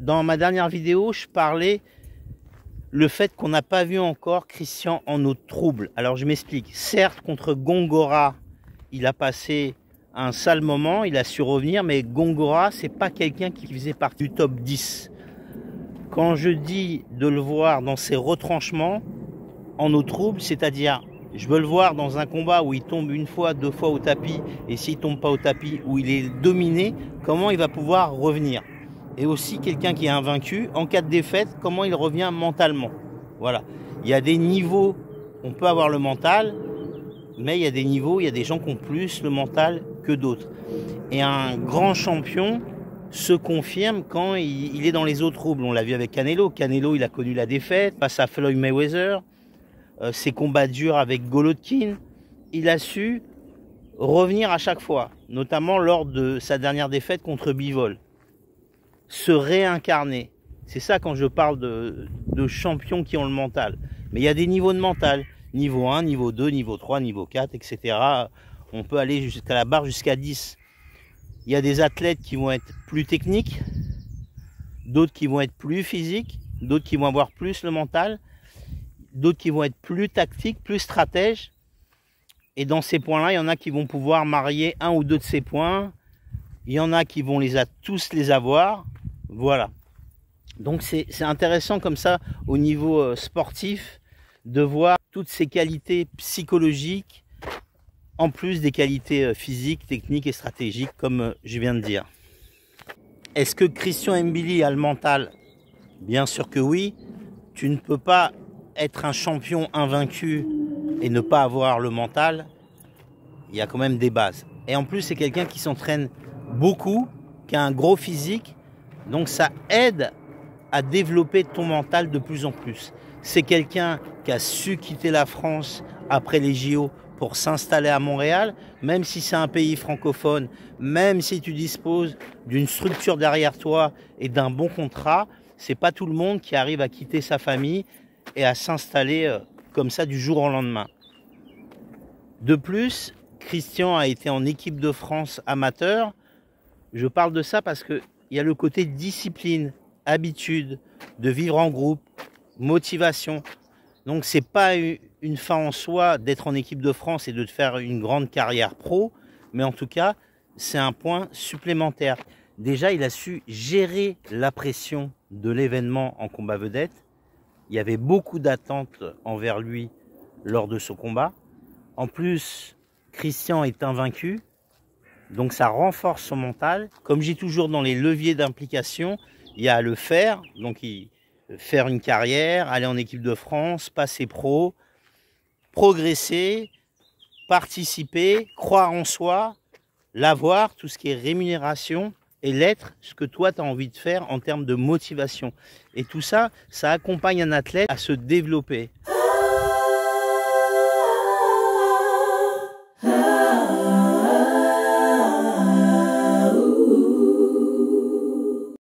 Dans ma dernière vidéo, je parlais le fait qu'on n'a pas vu encore Christian en eau trouble. Alors je m'explique. Certes, contre Gongora, il a passé un sale moment, il a su revenir, mais Gongora, c'est pas quelqu'un qui faisait partie du top 10. Quand je dis de le voir dans ses retranchements en eau trouble, c'est-à-dire je veux le voir dans un combat où il tombe une fois, deux fois au tapis, et s'il tombe pas au tapis, où il est dominé, comment il va pouvoir revenir? Et aussi quelqu'un qui est invaincu, en cas de défaite, comment il revient mentalement. Voilà. Il y a des niveaux, on peut avoir le mental, mais il y a des niveaux, il y a des gens qui ont plus le mental que d'autres. Et un grand champion se confirme quand il est dans les eaux troubles. On l'a vu avec Canelo. Canelo, il a connu la défaite face à Floyd Mayweather. Ses combats durs avec Golovkin. Il a su revenir à chaque fois, notamment lors de sa dernière défaite contre Bivol. Se réincarner. C'est ça quand je parle de champions qui ont le mental. Mais il y a des niveaux de mental. Niveau 1, niveau 2, niveau 3, niveau 4, etc. On peut aller jusqu'à la barre, jusqu'à 10. Il y a des athlètes qui vont être plus techniques, d'autres qui vont être plus physiques, d'autres qui vont avoir plus le mental, d'autres qui vont être plus tactiques, plus stratèges. Et dans ces points-là, il y en a qui vont pouvoir marier un ou deux de ces points. Il y en a qui vont tous les avoir. Voilà. Donc c'est intéressant comme ça au niveau sportif de voir toutes ces qualités psychologiques en plus des qualités physiques, techniques et stratégiques comme je viens de dire. Est-ce que Christian Mbili a le mental? Bien sûr que oui. Tu ne peux pas être un champion invaincu et ne pas avoir le mental. Il y a quand même des bases. Et en plus, c'est quelqu'un qui s'entraîne beaucoup, qui a un gros physique. Donc ça aide à développer ton mental de plus en plus. C'est quelqu'un qui a su quitter la France après les JO pour s'installer à Montréal, même si c'est un pays francophone, même si tu disposes d'une structure derrière toi et d'un bon contrat, c'est pas tout le monde qui arrive à quitter sa famille et à s'installer comme ça du jour au lendemain. De plus, Christian a été en équipe de France amateur. Je parle de ça parce que il y a le côté discipline, habitude, de vivre en groupe, motivation. Donc c'est pas une fin en soi d'être en équipe de France et de faire une grande carrière pro, mais en tout cas, c'est un point supplémentaire. Déjà, il a su gérer la pression de l'événement en combat vedette. Il y avait beaucoup d'attentes envers lui lors de ce combat. En plus, Christian est invaincu, donc ça renforce son mental. Comme j'ai toujours dans les leviers d'implication, il y a le faire, donc faire une carrière, aller en équipe de France, passer pro, progresser, participer, croire en soi, l'avoir, tout ce qui est rémunération, et l'être, ce que toi tu as envie de faire en termes de motivation. Et tout ça, ça accompagne un athlète à se développer.